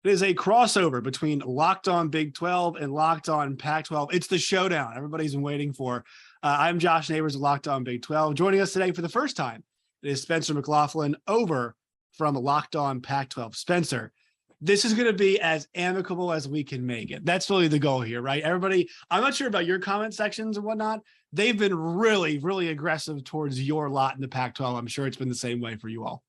It is a crossover between Locked On Big 12 and Locked On Pac-12. It's the showdown everybody's been waiting for. I'm Josh Neighbors of Locked On Big 12. Joining us today for the first time is Spencer McLaughlin over from Locked On Pac-12. Spencer, this is going to be as amicable as we can make it. That's really the goal here, right? Everybody, I'm not sure about your comment sections and whatnot. They've been really, really aggressive towards your lot in the Pac-12. I'm sure it's been the same way for you all.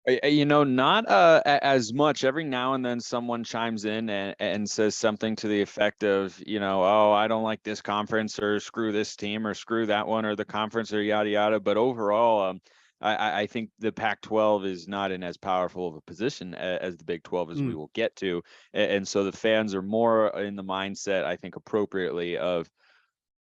Not as much. Every now and then someone chimes in and says something to the effect of, oh, I don't like this conference, or screw this team, or screw that one, or the conference, or yada, yada. But overall, I think the Pac-12 is not in as powerful of a position as the Big 12 as we will get to. And so the fans are more in the mindset, I think appropriately, of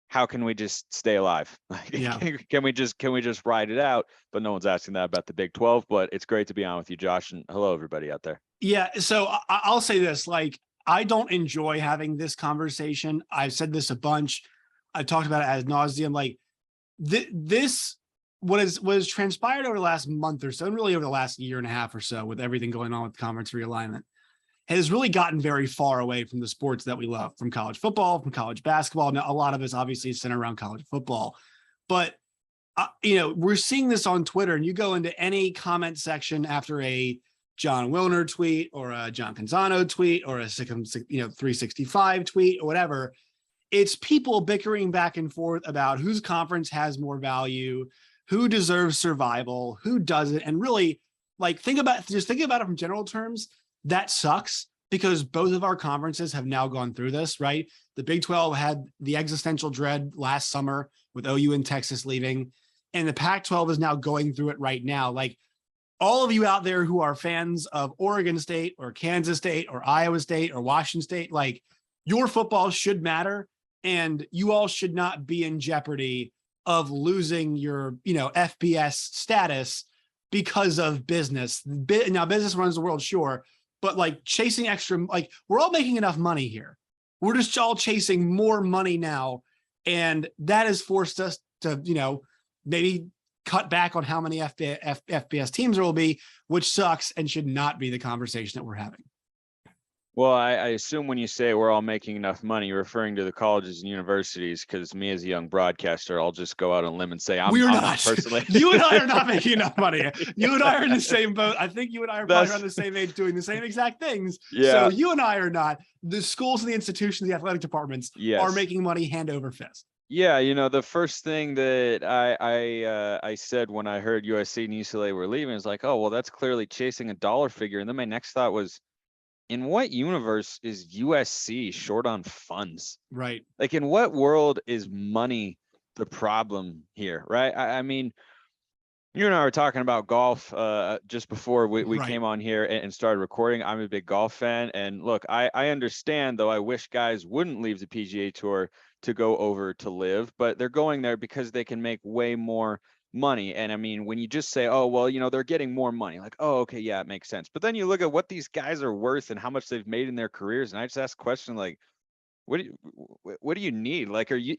how can we just stay alive? Yeah. Can we just ride it out? But no one's asking that about the Big 12. But it's great to be on with you, Josh, and hello everybody out there. Yeah. So I'll say this: I don't enjoy having this conversation. I've said this a bunch. I've talked about it ad nauseum. This what has transpired over the last month or so, and really over the last year and a half or so, with everything going on with conference realignment, has really gotten very far away from the sports that we love, from college football, from college basketball. Now, a lot of us obviously center around college football, but we're seeing this on Twitter, and you go into any comment section after a John Wilner tweet or a John Canzano tweet or a 365 tweet or whatever. It's people bickering back and forth about whose conference has more value, who deserves survival, who doesn't. And really, think about it from general terms. That sucks, because both of our conferences have now gone through this, right? The Big 12 had the existential dread last summer with OU and Texas leaving, and the Pac-12 is now going through it right now. All of you out there who are fans of Oregon State or Kansas State or Iowa State or Washington State, your football should matter, and you all should not be in jeopardy of losing your, FBS status because of business. Now, business runs the world, sure. But chasing extra, we're all making enough money here. We're just all chasing more money now. And that has forced us to, maybe cut back on how many FBS teams there will be, which sucks and should not be the conversation that we're having. Well, I assume when you say we're all making enough money, you're referring to the colleges and universities, because me as a young broadcaster, I'll just go out on a limb and say I'm not personally. You and I are not making enough money. You and I are in the same boat. I think you and I are probably around the same age doing the same exact things. Yeah. So you and I are not. The schools and the institutions, the athletic departments are making money hand over fist. Yeah, the first thing that I said when I heard USC and UCLA were leaving is oh, well, that's clearly chasing a dollar figure. And then my next thought was, in what universe is USC short on funds? Right. In what world is money the problem here? Right. I mean, you and I were talking about golf just before we came on here and started recording. I'm a big golf fan. And look, I understand, though, I wish guys wouldn't leave the PGA Tour to go over to live, but they're going there because they can make way more money. And I mean, when you just say, oh, well, they're getting more money, oh, okay, yeah, it makes sense. But then you look at what these guys are worth and how much they've made in their careers. And I just ask a question what do you need?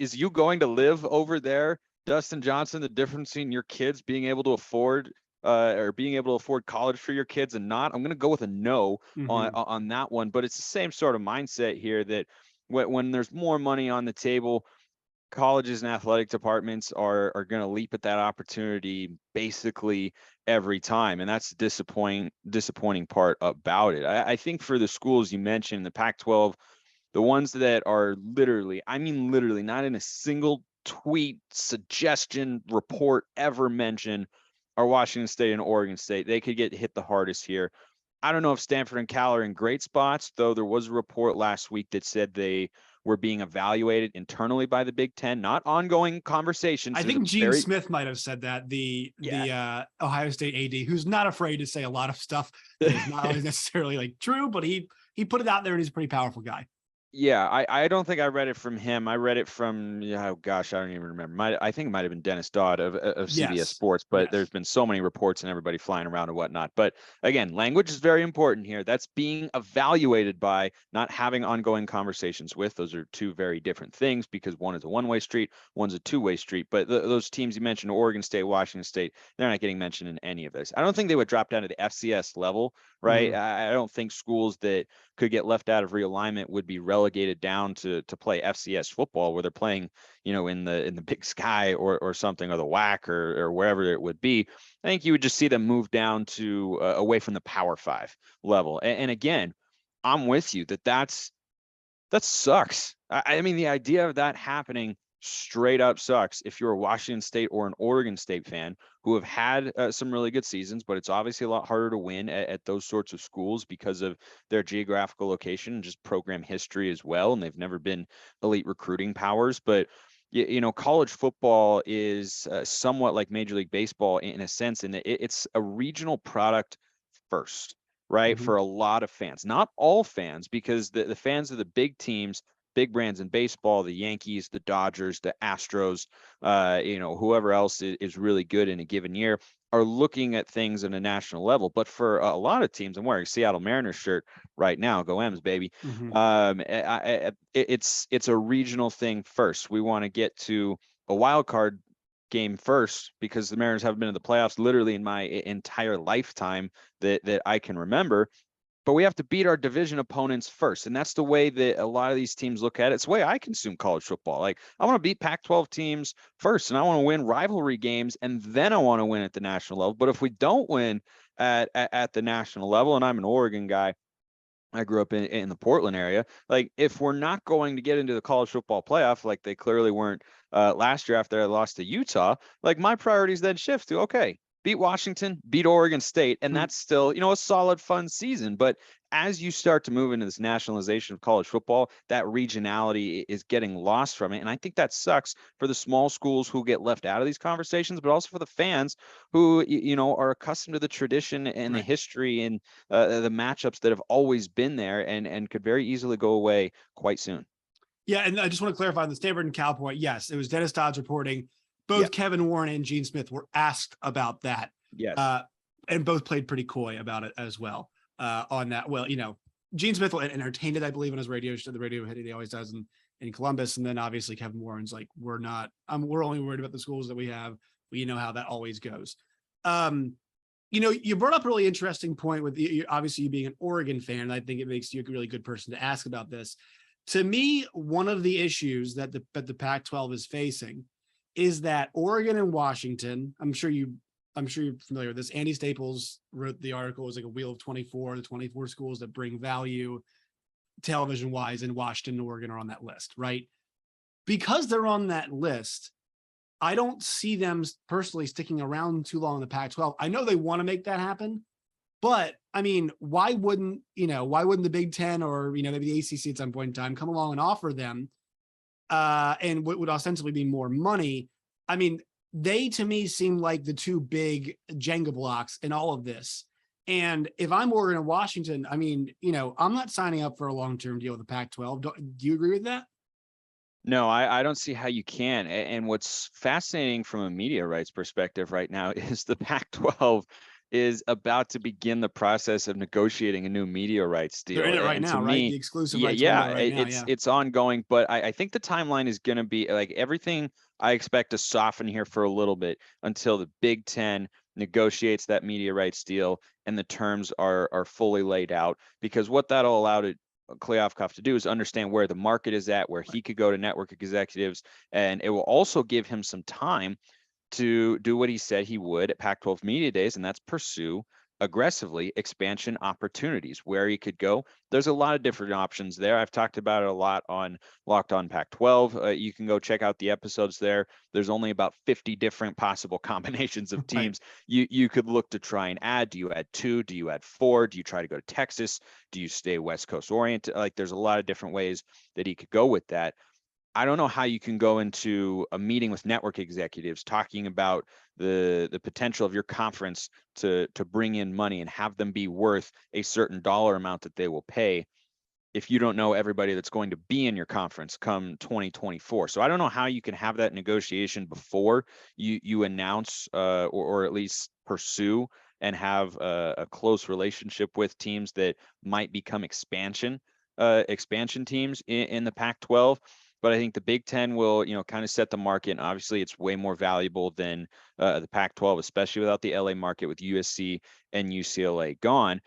Is you going to live over there, Dustin Johnson, the difference in your kids being able to afford college for your kids and not? I'm going to go with a no on that one. But it's the same sort of mindset here, that when there's more money on the table, colleges and athletic departments are going to leap at that opportunity basically every time. And that's the disappointing part about it. I think for the schools you mentioned, the Pac-12, the ones that are literally not in a single tweet, suggestion, report ever mentioned, are Washington State and Oregon State. They could get hit the hardest here. I don't know if Stanford and Cal are in great spots, though there was a report last week that said they were being evaluated internally by the Big Ten, not ongoing conversations. I think Gene Smith might have said that, the Ohio State AD, who's not afraid to say a lot of stuff that is not always necessarily true, but he put it out there, and he's a pretty powerful guy. Yeah, I don't think I read it from him. I read it from, oh gosh, I don't even remember. I think it might have been Dennis Dodd of CBS Sports, but there's been so many reports and everybody flying around and whatnot. But again, language is very important here. That's being evaluated by, not having ongoing conversations with. Those are two very different things, because one is a one-way street, one's a two-way street. But those teams you mentioned, Oregon State, Washington State, they're not getting mentioned in any of this. I don't think they would drop down to the FCS level right? I don't think schools that could get left out of realignment would be relegated down to play FCS football, where they're playing, in the Big Sky or something, or the WAC or wherever it would be. I think you would just see them move down to away from the Power 5 level. And again, I'm with you that sucks. I mean, the idea of that happening straight up sucks if you're a Washington State or an Oregon State fan who have had some really good seasons, but it's obviously a lot harder to win at those sorts of schools because of their geographical location and just program history as well. And they've never been elite recruiting powers. But college football is somewhat like Major League Baseball in a sense, in that it's a regional product first, right? For a lot of fans, not all fans, because the fans of the big teams, big brands in baseball, the Yankees, the Dodgers, the Astros, whoever else is really good in a given year, are looking at things at a national level. But for a lot of teams, I'm wearing a Seattle Mariners shirt right now. Go M's, baby. It's a regional thing first. We want to get to a wild card game first, because the Mariners haven't been in the playoffs literally in my entire lifetime that I can remember. But we have to beat our division opponents first. And that's the way that a lot of these teams look at it. It's the way I consume college football. Like, I want to beat Pac-12 teams first, and I want to win rivalry games, and then I want to win at the national level. But if we don't win at the national level, and I'm an Oregon guy, I grew up in the Portland area. Like, if we're not going to get into the college football playoff, like they clearly weren't last year after I lost to Utah, like my priorities then shift to, okay, beat Washington, beat Oregon State, and that's still, a solid, fun season. But as you start to move into this nationalization of college football, that regionality is getting lost from it. And I think that sucks for the small schools who get left out of these conversations, but also for the fans who, are accustomed to the tradition and the history and the matchups that have always been there and could very easily go away quite soon. Yeah, and I just want to clarify on the Stanford and Cal point. Yes, it was Dennis Dodd's reporting. Both Kevin Warren and Gene Smith were asked about that. Yes. And both played pretty coy about it as well on that. Well, Gene Smith entertained it, I believe, on his radio show, the radio hit he always does in Columbus. And then obviously Kevin Warren's like, we're only worried about the schools that we have. We know how that always goes. You brought up a really interesting point with obviously you being an Oregon fan. And I think it makes you a really good person to ask about this. To me, one of the issues that the Pac-12 is facing is that Oregon and Washington, I'm sure you're familiar with this. Andy Staples wrote the article. It was like a wheel of 24, the 24 schools that bring value television wise, and Washington and Oregon are on that list, right? Because they're on that list, I don't see them personally sticking around too long in the Pac-12. I know they want to make that happen, but I mean, why wouldn't the Big Ten or, maybe the ACC at some point in time come along and offer them and what would ostensibly be more money? I mean, they to me seem like the two big Jenga blocks in all of this. And if I'm Oregon and Washington, I mean, I'm not signing up for a long-term deal with the Pac-12. Do you agree with that? No, I don't see how you can. And what's fascinating from a media rights perspective right now is the Pac-12 is about to begin the process of negotiating a new media rights deal. They're in it right now, right? The exclusive rights window right now, it's ongoing, but I think the timeline is going to be like everything. I expect to soften here for a little bit until the Big Ten negotiates that media rights deal and the terms are fully laid out, because what that'll allow Kliavkoff to do is understand where the market is at, where he could go to network executives, and it will also give him some time to do what he said he would at Pac-12 Media Days, and that's pursue aggressively expansion opportunities. Where he could go, there's a lot of different options there. I've talked about it a lot on Locked On Pac-12. You can go check out the episodes there. There's only about 50 different possible combinations of teams you could look to try and add. Do you add 2? Do you add 4? Do you try to go to Texas? Do you stay West Coast oriented? Like, there's a lot of different ways that he could go with that. I don't know how you can go into a meeting with network executives talking about the potential of your conference to bring in money and have them be worth a certain dollar amount that they will pay if you don't know everybody that's going to be in your conference come 2024. So I don't know how you can have that negotiation before you announce or at least pursue and have a close relationship with teams that might become expansion teams in the Pac-12. But I think the Big Ten will, kind of set the market. And obviously, it's way more valuable than the Pac-12, especially without the LA market with USC and UCLA gone.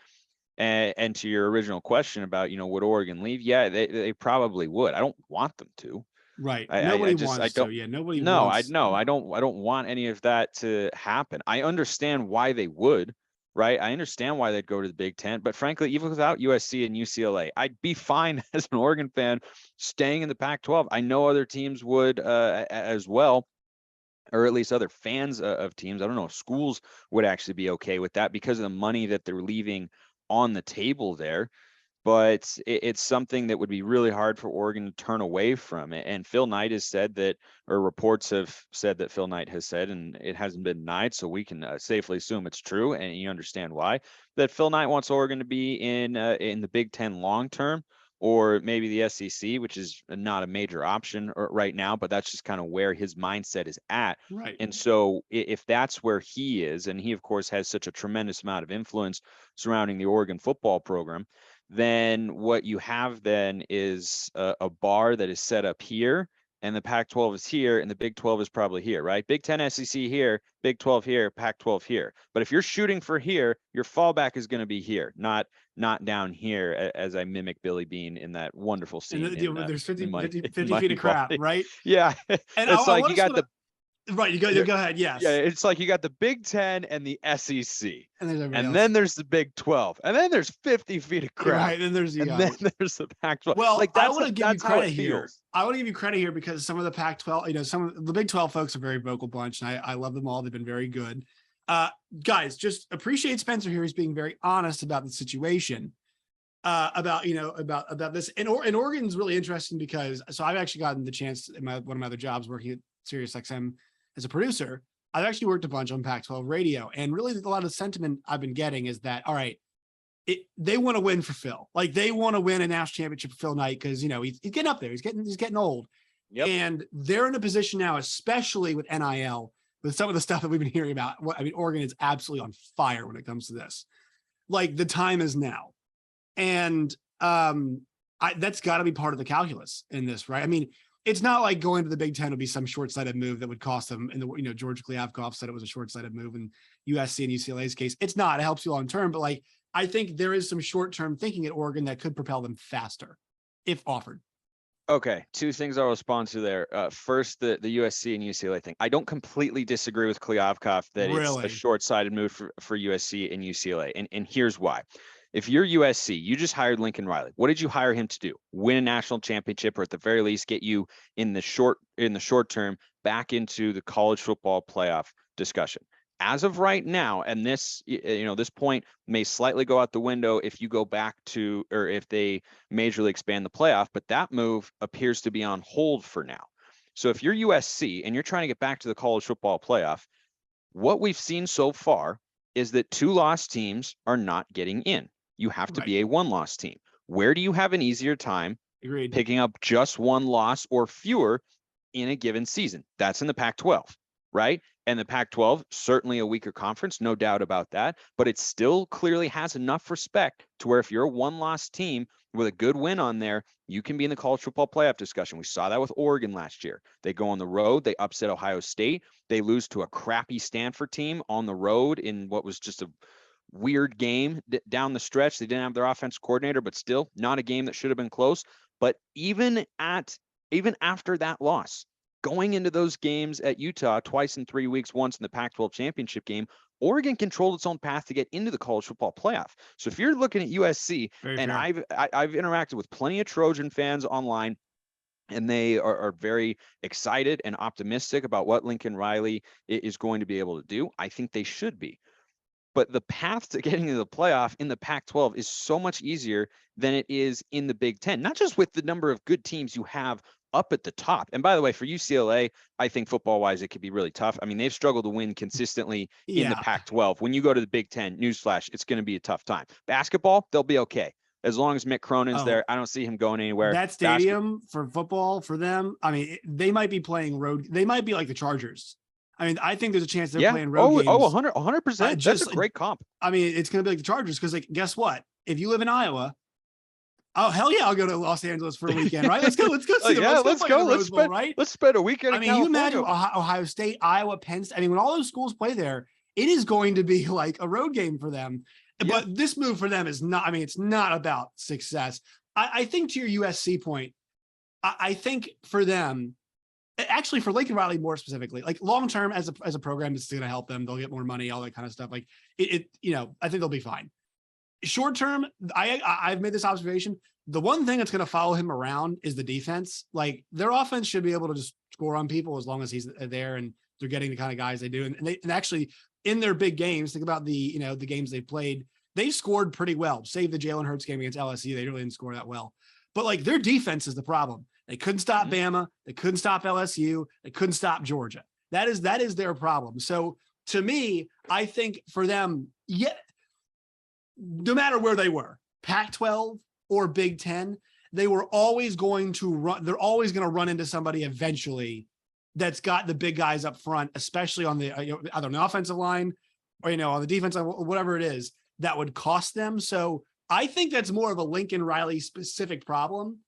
And to your original question about, would Oregon leave? Yeah, they probably would. I don't want them to. Right. I to. Yeah. Nobody No, wants. I don't want any of that to happen. I understand why they would, right? I understand why they'd go to the Big Ten, but frankly, even without USC and UCLA, I'd be fine as an Oregon fan staying in the Pac-12. I know other teams would as well, or at least other fans of teams. I don't know if schools would actually be okay with that because of the money that they're leaving on the table there. But it's something that would be really hard for Oregon to turn away from. And Phil Knight has said that, or reports have said that Phil Knight has said, and it hasn't been denied, so we can safely assume it's true, and you understand why, that Phil Knight wants Oregon to be in the Big Ten long term, or maybe the SEC, which is not a major option right now, but that's just kind of where his mindset is at. Right. And so if that's where he is, and he, of course, has such a tremendous amount of influence surrounding the Oregon football program, then what you have then is a bar that is set up here, and the Pac-12 is here, and the Big 12 is probably here, right? Big 10 SEC here, Big 12 here, Pac-12 here. But if you're shooting for here, your fallback is going to be here, not down here, as I mimic Billy Bean in that wonderful scene. And there's 50 feet of crap, right? Yeah. And it's like you got the right. You go ahead. Yes. Yeah. It's like you got the Big 10 and the SEC, and then there's the Big 12, and then there's 50 feet of crap. Right. And then there's the Pac-12. Well, like I want to give you credit here. Feels. I want to give you credit here because some of the Pac-12, some of the Big 12 folks are very vocal bunch, and I love them all. They've been very good. Guys, just appreciate Spencer here. He's being very honest about the situation. About this, and Oregon's really interesting because I've actually gotten the chance in one of my other jobs working at SiriusXM as a producer. I've actually worked a bunch on Pac-12 radio, and really a lot of sentiment I've been getting is that, all right, they want to win for Phil. Like they want to win a national championship for Phil Knight because he's getting up there, he's getting old, and they're in a position now, especially with NIL, with some of the stuff that we've been hearing about. I mean, Oregon is absolutely on fire when it comes to this. Like the time is now. And that's got to be part of the calculus in this, right? I mean, it's not like going to the Big Ten would be some short-sighted move that would cost them. And George Kliavkoff said it was a short-sighted move in USC and UCLA's case. It's not. It helps you long term, but like I think there is some short-term thinking at Oregon that could propel them faster if offered. Okay, two things I'll respond to there. First, the USC and UCLA thing. I don't completely disagree with Kliavkoff that it's a short-sighted move for USC and UCLA, and here's why. If you're USC, you just hired Lincoln Riley. What did you hire him to do? Win a national championship, or at the very least, get you in the short term back into the college football playoff discussion. As of right now, and this point may slightly go out the window if you go back to, or if they majorly expand the playoff, but that move appears to be on hold for now. So if you're USC and you're trying to get back to the college football playoff, what we've seen so far is that 2-loss teams are not getting in. You have to be a 1-loss team. Where do you have an easier time picking up just 1 loss or fewer in a given season? That's in the Pac-12, right? And the Pac-12, certainly a weaker conference, no doubt about that, but it still clearly has enough respect to where if you're a 1-loss team with a good win on there, you can be in the college football playoff discussion. We saw that with Oregon last year. They go on the road, they upset Ohio State, they lose to a crappy Stanford team on the road in what was just a weird game down the stretch. They didn't have their offensive coordinator, but still not a game that should have been close. But even after that loss, going into those games at Utah twice in 3 weeks, once in the Pac-12 championship game, Oregon controlled its own path to get into the college football playoff. So if you're looking at USC, and I've interacted with plenty of Trojan fans online, and they are very excited and optimistic about what Lincoln Riley is going to be able to do. I think they should be. But the path to getting into the playoff in the Pac-12 is so much easier than it is in the Big Ten, not just with the number of good teams you have up at the top. And by the way, for UCLA, I think football-wise, it could be really tough. I mean, they've struggled to win consistently in the Pac-12. When you go to the Big Ten, newsflash, it's going to be a tough time. Basketball, they'll be okay. As long as Mick Cronin's there, I don't see him going anywhere. That stadium for football, for them, I mean, they might be playing road. They might be like the Chargers. I mean, I think there's a chance they're playing road games. 100%. That's a great comp. I mean, it's going to be like the Chargers because, like, guess what? If you live in Iowa, oh hell yeah, I'll go to Los Angeles for a weekend, right? Let's go see them. Let's go. Let's spend a weekend. I mean, you imagine Ohio State, Iowa, Penn State. I mean, when all those schools play there, it is going to be like a road game for them. But this move for them is not, I mean, it's not about success. I think to your USC point, I think for them, actually for Lincoln Riley more specifically, like long-term as a program, it's going to help them. They'll get more money, all that kind of stuff. Like I think they'll be fine. Short-term, I've made this observation. The one thing that's going to follow him around is the defense. Like their offense should be able to just score on people as long as he's there and they're getting the kind of guys they do. And actually in their big games, think about the games they played, they scored pretty well, save the Jalen Hurts game against LSU. They really didn't score that well, but like their defense is the problem. They couldn't stop Bama. They couldn't stop LSU. They couldn't stop Georgia. That is their problem. So to me, I think for them, no matter where they were, Pac-12 or Big Ten, they were always going to run. They're always going to run into somebody eventually that's got the big guys up front, especially on the either on the offensive line or on the defense, whatever it is, that would cost them. So I think that's more of a Lincoln Riley specific problem.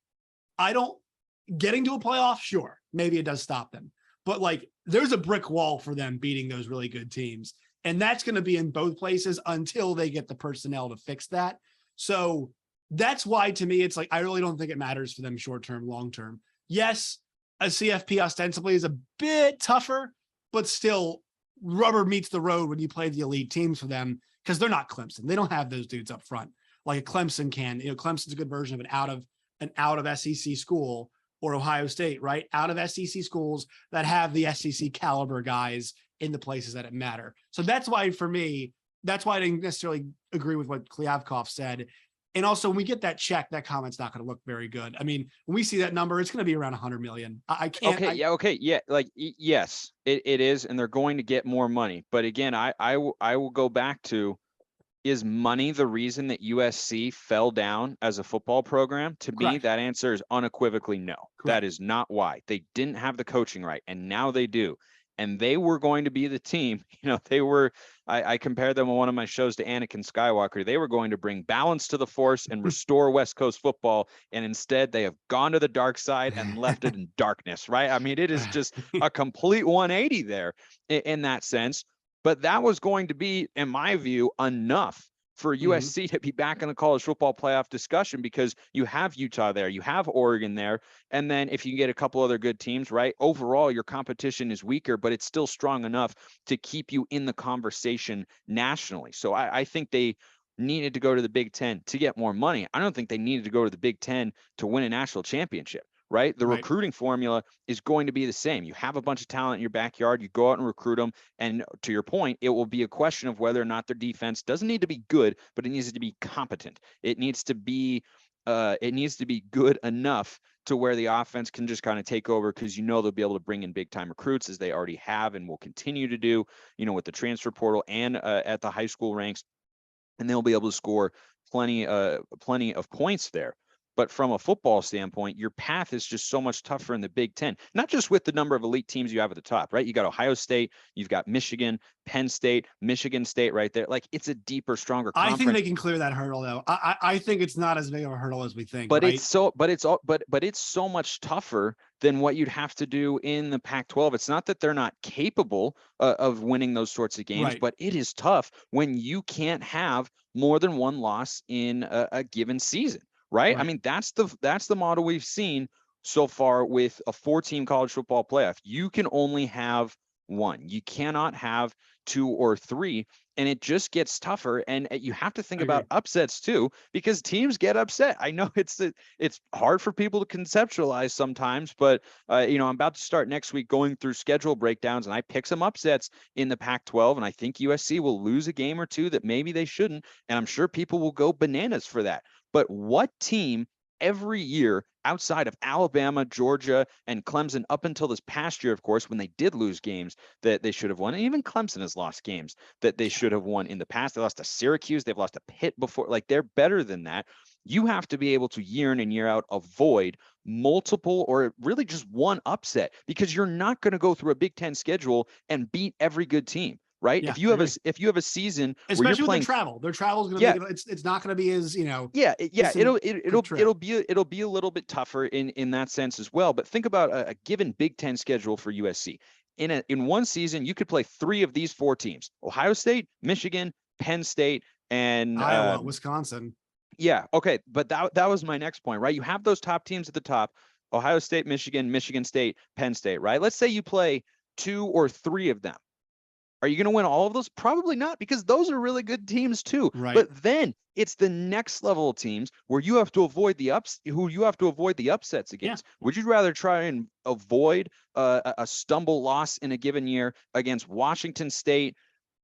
Getting to a playoff, sure, maybe it does stop them, but like there's a brick wall for them beating those really good teams. And that's going to be in both places until they get the personnel to fix that. So that's why, to me, it's like, I really don't think it matters for them short-term, long-term. Yes, a CFP ostensibly is a bit tougher, but still rubber meets the road when you play the elite teams for them because they're not Clemson. They don't have those dudes up front like a Clemson can. Clemson's a good version of an out of SEC school, or Ohio State, right? Out of SEC schools that have the SEC caliber guys in the places that it matter. So that's why, for me, that's why I didn't necessarily agree with what Kliavkoff said. And also, when we get that check, that comment's not going to look very good. I mean, when we see that number, it's going to be around 100 million. I can't. Okay. Yeah. Like, yes, it is. And they're going to get more money. But again, I will go back to, is money the reason that USC fell down as a football program? To me, that answer is unequivocally no. Correct. That is not why. They didn't have the coaching right, and now they do. And they were going to be the team. They were, I compared them on one of my shows to Anakin Skywalker. They were going to bring balance to the Force and restore West Coast football. And instead, they have gone to the dark side and left it in darkness, right? I mean, it is just a complete 180 there in that sense. But that was going to be, in my view, enough for USC to be back in the college football playoff discussion, because you have Utah there, you have Oregon there. And then if you get a couple other good teams, right, overall, your competition is weaker, but it's still strong enough to keep you in the conversation nationally. So I think they needed to go to the Big Ten to get more money. I don't think they needed to go to the Big Ten to win a national championship. Right. The recruiting formula is going to be the same. You have a bunch of talent in your backyard. You go out and recruit them. And to your point, it will be a question of whether or not their defense doesn't need to be good, but it needs to be competent. It needs to be good enough to where the offense can just kind of take over, because they'll be able to bring in big time recruits, as they already have and will continue to do, with the transfer portal and at the high school ranks. And they'll be able to score plenty of points there. But from a football standpoint, your path is just so much tougher in the Big Ten, not just with the number of elite teams you have at the top, right? You got Ohio State, you've got Michigan, Penn State, Michigan State right there. Like, it's a deeper, stronger conference. I think they can clear that hurdle, though. I think it's not as big of a hurdle as we think. But right? it's so much tougher than what you'd have to do in the Pac-12. It's not that they're not capable of winning those sorts of games, but it is tough when you can't have more than one loss in a given season. Right. I mean, that's the model we've seen so far with a 4-team college football playoff. You can only have one. You cannot have 2 or 3, and it just gets tougher. And you have to think about upsets too, because teams get upset. I know it's hard for people to conceptualize sometimes, but I'm about to start next week going through schedule breakdowns, and I pick some upsets in the Pac-12, and I think USC will lose a game or two that maybe they shouldn't, and I'm sure people will go bananas for that. But what team every year outside of Alabama, Georgia, and Clemson, up until this past year, of course, when they did lose games that they should have won, and even Clemson has lost games that they should have won in the past. They lost to Syracuse. They've lost to Pitt before. Like, they're better than that. You have to be able to year in and year out avoid multiple or really just one upset, because you're not going to go through a Big Ten schedule and beat every good team. Right. Yeah, if you have a season, especially where you're playing, their travel is going to make it's not going to be as, it'll be a little bit tougher in that sense as well. But think about a given Big Ten schedule for USC. In one season, you could play 3 of these 4 teams: Ohio State, Michigan, Penn State, and Iowa, Wisconsin. Yeah. Okay. But that was my next point, right? You have those top teams at the top: Ohio State, Michigan, Michigan State, Penn State, right? Let's say you play 2 or 3 of them. Are you going to win all of those? Probably not, because those are really good teams too. Right. But then it's the next level of teams where you have to avoid the upsets against. Yeah. Would you rather try and avoid a stumble loss in a given year against Washington State,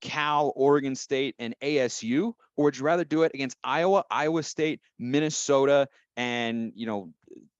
Cal, Oregon State, and ASU, or would you rather do it against Iowa, Iowa State, Minnesota, and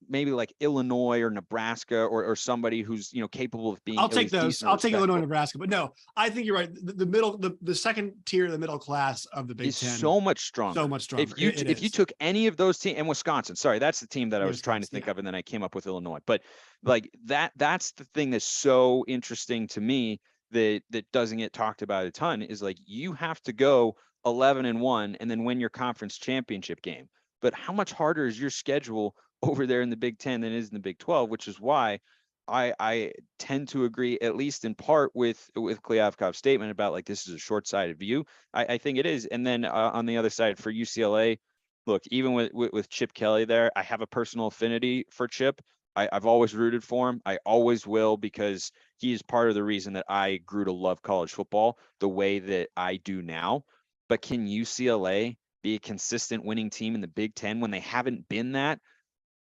maybe like Illinois or Nebraska, or somebody who's capable of being? I'll take those. I'll take Illinois, Nebraska, but no, I think you're right. The second tier, the middle class of the Big Ten is so much stronger. So much stronger. If you took any of those teams, and Wisconsin, sorry, that's the team that I was trying to think of, and then I came up with Illinois. But like that's the thing that's so interesting to me that doesn't get talked about a ton, is like you have to go 11-1 and then win your conference championship game. But how much harder is your schedule over there in the Big Ten than it is in the Big 12, which is why I tend to agree, at least in part, with Kliavkoff's statement about like this is a short-sighted view. I think it is. And then on the other side for UCLA, look, even with Chip Kelly there, I have a personal affinity for Chip. I've always rooted for him. I always will, because he is part of the reason that I grew to love college football the way that I do now. But can UCLA be a consistent winning team in the Big Ten when they haven't been that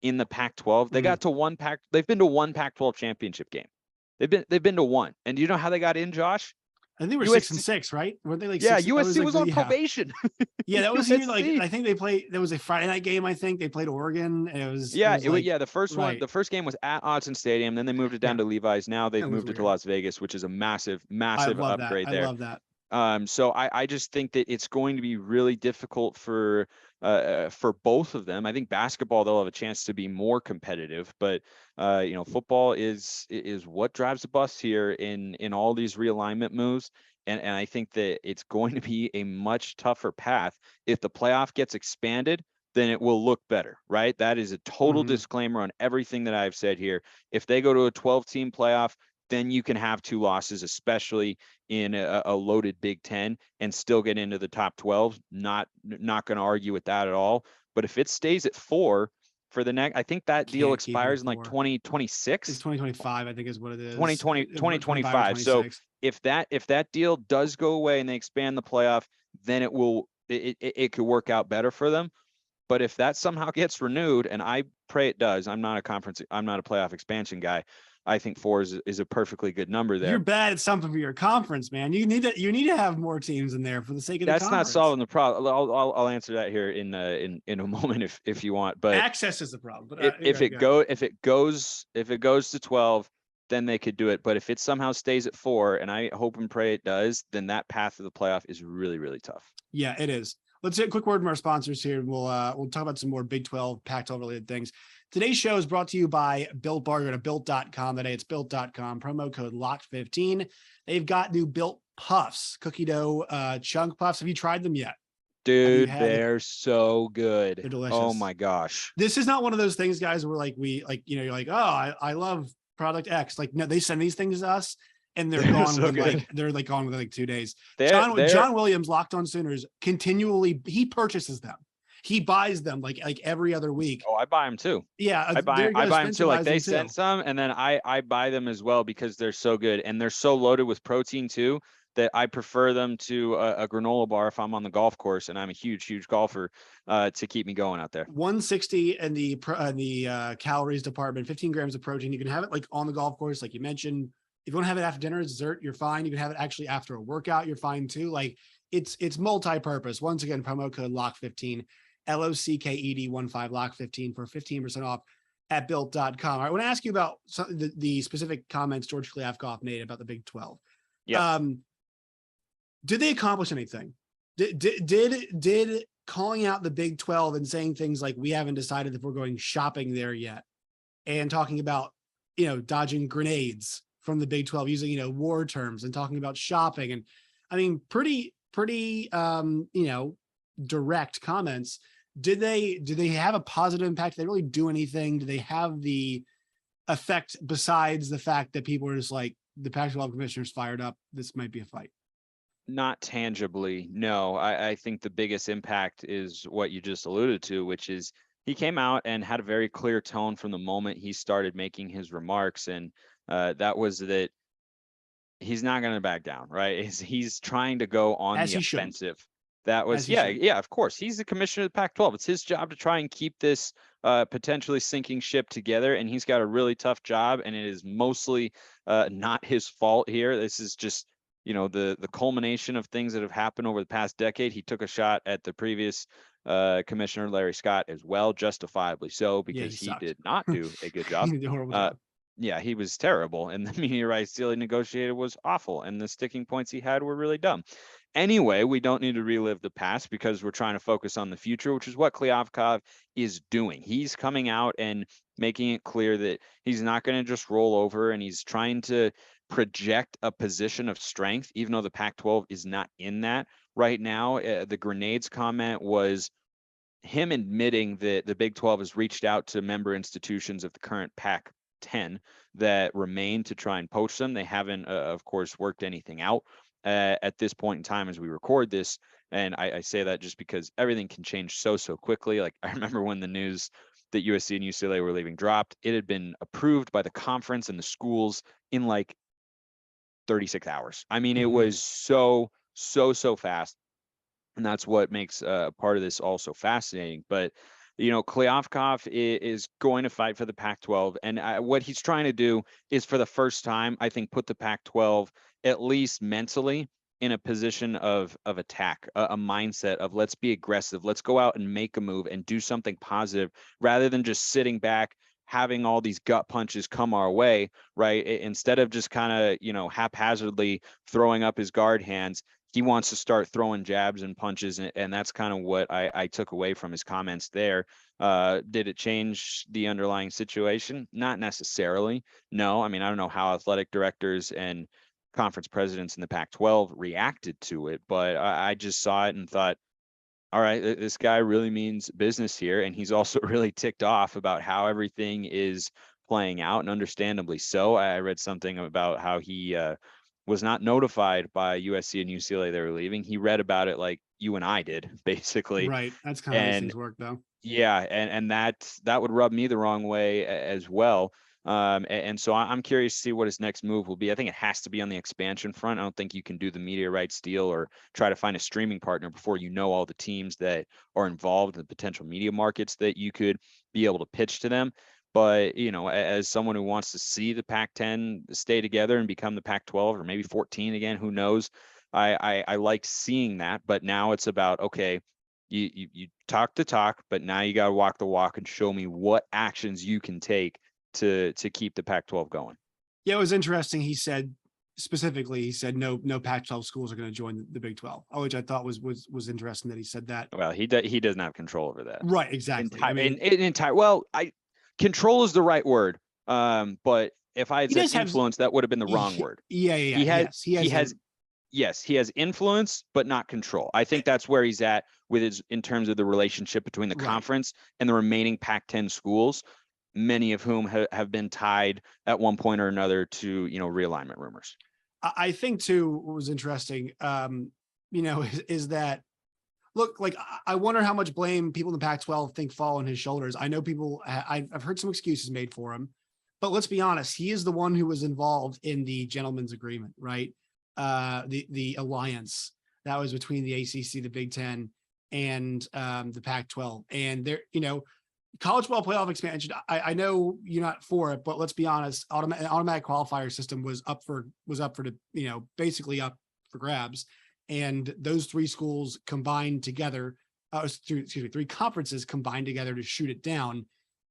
in the Pac-12? They got to they've been to one Pac-12 championship game. They've been to one. And do you know how they got in, Josh? I think they were 6-6, right? Weren't they like? Yeah, 6, USC was on probation. Yeah, that was I think they played. There was a Friday night game. I think they played Oregon. And it was the first one. The first game was at Autzen Stadium. Then they moved it down to Levi's. Now they've moved it to Las Vegas, which is a massive upgrade there. I love that. So I just think that it's going to be really difficult for both of them. I think basketball, they'll have a chance to be more competitive, but football is what drives the bus here in all these realignment moves. And I think that it's going to be a much tougher path. If the playoff gets expanded, then it will look better, right? That is a total disclaimer on everything that I've said here. If they go to a 12-team playoff, then you can have 2 losses, especially in a loaded Big Ten, and still get into the top 12. Not going to argue with that at all. But if it stays at 4 for the next, I think that deal expires in like 2026. It's 2025, I think is what it is. 2025. So if that deal does go away and they expand the playoff, then it could work out better for them. But if that somehow gets renewed, and I pray it does, I'm not a playoff expansion guy. I think 4 is a perfectly good number there. You're bad at something for your conference, man. You need to have more teams in there for the sake of the conference. That's not solving the problem. I'll answer that here in a moment if you want. But access is the problem. But if it goes to 12, then they could do it. But if it somehow stays at 4, and I hope and pray it does, then that path to the playoff is really, really tough. Yeah, it is. Let's take a quick word from our sponsors here. We'll talk about some more Big 12, Pac-12 related things. Today's show is brought to you by Built Bar. Go to built.com today. It's built.com. Promo code LOCKED15. They've got new Built Puffs, cookie dough chunk puffs. Have you tried them yet? Dude, they're so good. They're delicious. Oh my gosh. This is not one of those things, guys, where you're like, oh, I love product X. Like, no, they send these things to us and they're gone within like 2 days. John Williams, Locked On Sooners, continually, he purchases them. He buys them like every other week. Oh, I buy them too. Yeah, I buy them too. Like they send some, and then I buy them as well because they're so good and they're so loaded with protein too that I prefer them to a granola bar if I'm on the golf course, and I'm a huge golfer to keep me going out there. 160 in the calories department, 15 grams of protein. You can have it like on the golf course, like you mentioned. If you want to have it after dinner, dessert, you're fine. You can have it actually after a workout, you're fine too. Like it's multi-purpose. Once again, promo code LOCK15. LOCKED 15 LOCK15 for 15% off at built.com. I want to ask you about the specific comments George Kliavkoff made about the Big 12. Yeah. Did they accomplish anything? Did calling out the Big 12 and saying things like, we haven't decided if we're going shopping there yet, and talking about, dodging grenades from the Big 12, using, war terms and talking about shopping. And I mean, pretty, direct comments. Did they have a positive impact? Did they really do anything? Do they have the effect besides the fact that people are just like, the Pac-12 commissioner's fired up, this might be a fight? Not tangibly, no. I think the biggest impact is what you just alluded to, which is he came out and had a very clear tone from the moment he started making his remarks, and that was that he's not going to back down, right? He's trying to go on As the he should. offensive. That was, As he yeah, should. yeah, of course. He's the commissioner of the Pac-12. It's his job to try and keep this potentially sinking ship together, and he's got a really tough job, and it is mostly not his fault here. This is just, the culmination of things that have happened over the past decade. He took a shot at the previous commissioner, Larry Scott, as well, justifiably so, Yeah, because he he sucked. did not do a good He job. did a horrible Uh, job. yeah, he was terrible, and the media rights deal he negotiated was awful, and the sticking points he had were really dumb. Anyway, we don't need to relive the past because we're trying to focus on the future, which is what Kliavkoff is doing. He's coming out and making it clear that he's not going to just roll over, and he's trying to project a position of strength, even though the Pac-12 is not in that right now. The grenades comment was him admitting that the Big 12 has reached out to member institutions of the current Pac-10 that remain to try and poach them. They haven't, of course, worked anything out at this point in time as we record this. And I say that just because everything can change so quickly. Like, I remember when the news that USC and UCLA were leaving dropped, it had been approved by the conference and the schools in like 36 hours. I mean, it was so fast. And that's what makes part of this also fascinating. But Kliavkoff is going to fight for the Pac-12, and what he's trying to do is, for the first time, I think, put the Pac-12 at least mentally in a position of attack, a mindset of let's be aggressive, let's go out and make a move and do something positive, rather than just sitting back, having all these gut punches come our way, right? Instead of just kind of haphazardly throwing up his guard hands, he wants to start throwing jabs and punches, and that's kind of what I took away from his comments there. Did it change the underlying situation? Not necessarily. No, I mean, I don't know how athletic directors and conference presidents in the Pac-12 reacted to it, but I just saw it and thought, all right, this guy really means business here, and he's also really ticked off about how everything is playing out, and understandably so. I read something about how he was not notified by USC and UCLA they were leaving. He read about it like you and I did, basically. Right. That's kind of how these And things work, though. yeah, and that would rub me the wrong way as well. And so I'm curious to see what his next move will be. I think it has to be on the expansion front. I don't think you can do the media rights deal or try to find a streaming partner before you know all the teams that are involved in the potential media markets that you could be able to pitch to them. But as someone who wants to see the Pac-10 stay together and become the Pac-12 or maybe 14 again, who knows? I like seeing that. But now it's about, okay, you talk the talk, but now you got to walk the walk and show me what actions you can take to keep the Pac-12 going. Yeah, it was interesting. He said no Pac-12 schools are going to join the Big 12, which I thought was interesting that he said that. Well, he doesn't have control over that. Right, exactly. I mean, control is the right word. But if I had he said does have influence, that would have been the wrong word. Yeah. He has influence, but not control. I think that's where he's at in terms of the relationship between the conference and the remaining Pac-10 schools, many of whom have been tied at one point or another to, realignment rumors. I think too, what was interesting, is that, look, like, I wonder how much blame people in the Pac-12 think fall on his shoulders. I know I've heard some excuses made for him, but let's be honest, he is the one who was involved in the gentleman's agreement, right? The alliance that was between the ACC, the Big Ten, and the Pac-12. And there, college ball playoff expansion. I know you're not for it, but let's be honest, automatic qualifier system was up for basically up for grabs. And those three schools combined together, three conferences combined together to shoot it down.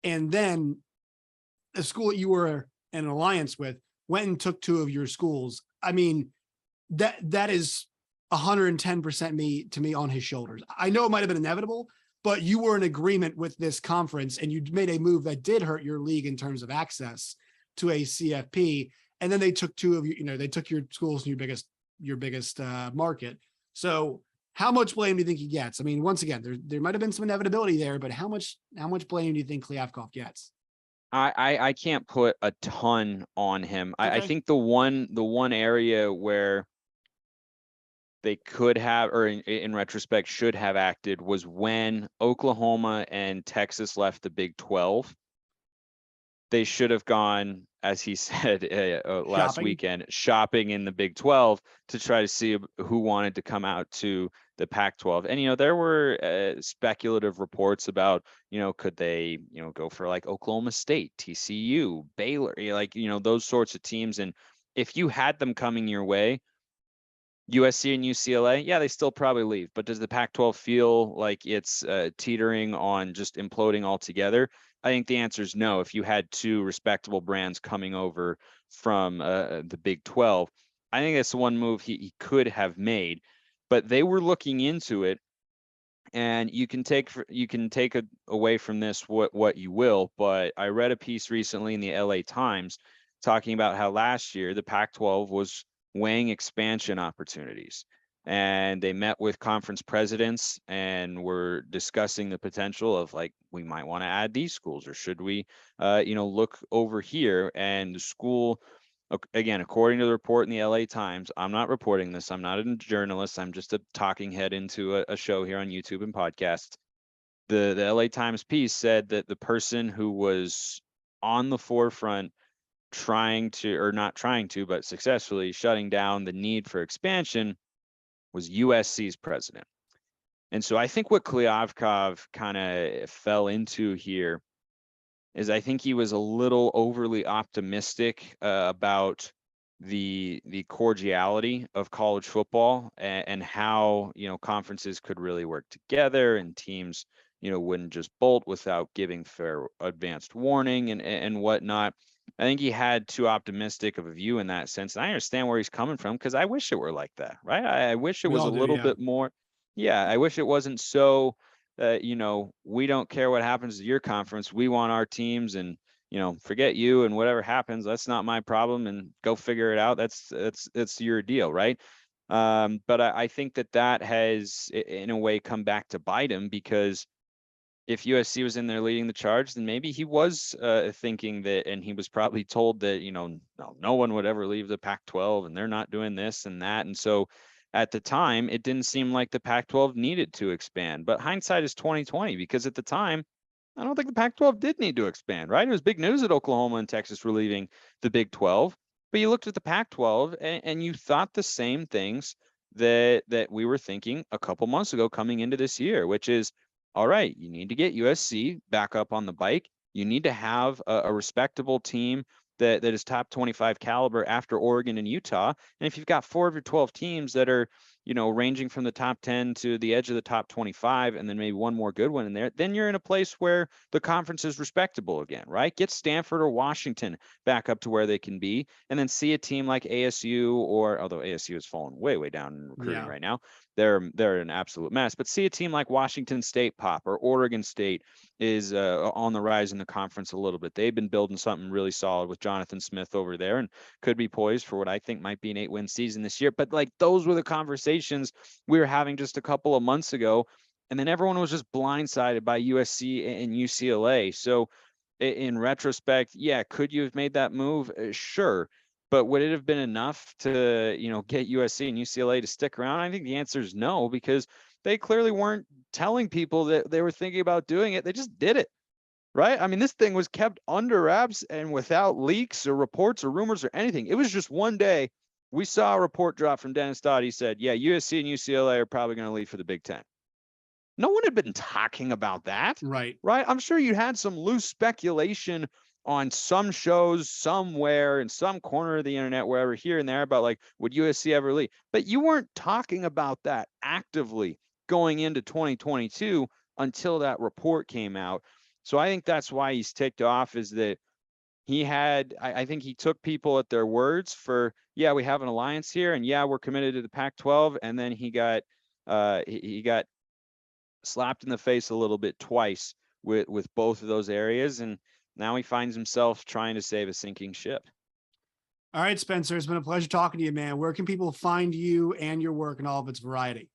And then the school that you were in an alliance with went and took two of your schools. I mean, that is 110% to me on his shoulders. I know it might have been inevitable, but you were in agreement with this conference and you made a move that did hurt your league in terms of access to a CFP. And then they took two of you, they took your schools in your biggest market. So how much blame do you think he gets? I mean, once again, there might've been some inevitability there, but how much blame do you think Kliavkoff gets? I can't put a ton on him. Okay. I think the one area where they could have, or in retrospect, should have acted was when Oklahoma and Texas left the Big 12. They should have gone, as he said last weekend, shopping in the Big 12 to try to see who wanted to come out to the Pac-12. And, there were speculative reports about, could they, go for like Oklahoma State, TCU, Baylor, those sorts of teams. And if you had them coming your way, USC and UCLA, yeah, they still probably leave. But does the Pac-12 feel like it's teetering on just imploding altogether? I think the answer is no. If you had two respectable brands coming over from the Big 12, I think that's the one move he could have made. But they were looking into it, and you can take away from this what you will. But I read a piece recently in the LA Times talking about how last year the Pac-12 was weighing expansion opportunities, and they met with conference presidents and were discussing the potential of, like, we might want to add these schools, or should we look over here. And the school, again, according to the report in the LA Times, I'm not reporting this, I'm not a journalist, I'm just a talking head into a show here on YouTube and podcasts. The LA Times piece said that the person who was on the forefront but successfully shutting down the need for expansion was USC's president. And so I think what Kliavkoff kind of fell into here is, I think he was a little overly optimistic about the cordiality of college football, and how, conferences could really work together, and teams, wouldn't just bolt without giving fair advanced warning and whatnot. I think he had too optimistic of a view in that sense. And I understand where he's coming from, because I wish it were like that, right? I wish it was a little bit more. Yeah, I wish it wasn't so, we don't care what happens to your conference. We want our teams, and, forget you, and whatever happens, that's not my problem, and go figure it out. That's your deal, right? But I think that has, in a way, come back to bite him, because if USC was in there leading the charge, then maybe he was thinking that, and he was probably told that, no one would ever leave the Pac-12, and they're not doing this and that. And so at the time, it didn't seem like the Pac-12 needed to expand. But hindsight is 2020, because at the time, I don't think the Pac-12 did need to expand, right? It was big news that Oklahoma and Texas were leaving the Big 12. But you looked at the Pac-12 and you thought the same things that we were thinking a couple months ago coming into this year, which is, all right, you need to get USC back up on the bike. You need to have a respectable team that is top 25 caliber after Oregon and Utah. And if you've got 4 of your 12 teams that are, ranging from the top 10 to the edge of the top 25, and then maybe one more good one in there, then you're in a place where the conference is respectable again, right? Get Stanford or Washington back up to where they can be, and then see a team like ASU, or although ASU has fallen way, way down in recruiting right now, they're an absolute mess. But see a team like Washington State pop, or Oregon State is on the rise in the conference a little bit. They've been building something really solid with Jonathan Smith over there, and could be poised for what I think might be an 8-win season this year. But like, those were the conversations we were having just a couple of months ago, and then everyone was just blindsided by USC and UCLA. So in retrospect, yeah, could you have made that move? Sure. But would it have been enough to, get USC and UCLA to stick around? I think the answer is no, because they clearly weren't telling people that they were thinking about doing it. They just did it, right? I mean, this thing was kept under wraps and without leaks or reports or rumors or anything. It was just one day we saw a report drop from Dennis Dodd. He said, yeah, USC and UCLA are probably going to leave for the Big Ten. No one had been talking about that. Right. I'm sure you had some loose speculation on some shows somewhere in some corner of the internet, wherever, here and there, about like, would USC ever leave? But you weren't talking about that actively going into 2022 until that report came out. So I think that's why he's ticked off, is that I think he took people at their words for, yeah, we have an alliance here, and yeah, we're committed to the Pac-12. And then he got slapped in the face a little bit twice with both of those areas. And now he finds himself trying to save a sinking ship. All right, Spencer, it's been a pleasure talking to you, man. Where can people find you and your work and all of its variety?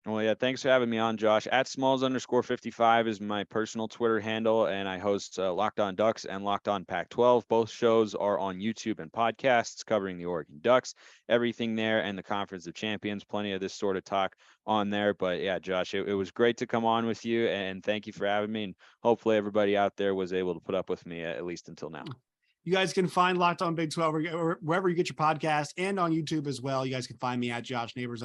Well, yeah, thanks for having me on, Josh. At Smalls_55 is my personal Twitter handle, and I host Locked On Ducks and Locked On Pac-12. Both shows are on YouTube and podcasts covering the Oregon Ducks, everything there, and the Conference of Champions. Plenty of this sort of talk on there. But yeah, Josh, it was great to come on with you, and thank you for having me. And hopefully everybody out there was able to put up with me at least until now. You guys can find Locked On Big 12 wherever you get your podcast, and on YouTube as well. You guys can find me at Josh Neighbors_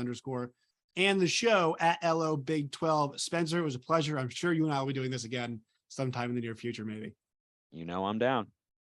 and the show at LO Big 12. Spencer, it was a pleasure. I'm sure you and I will be doing this again sometime in the near future, maybe. You know, I'm down.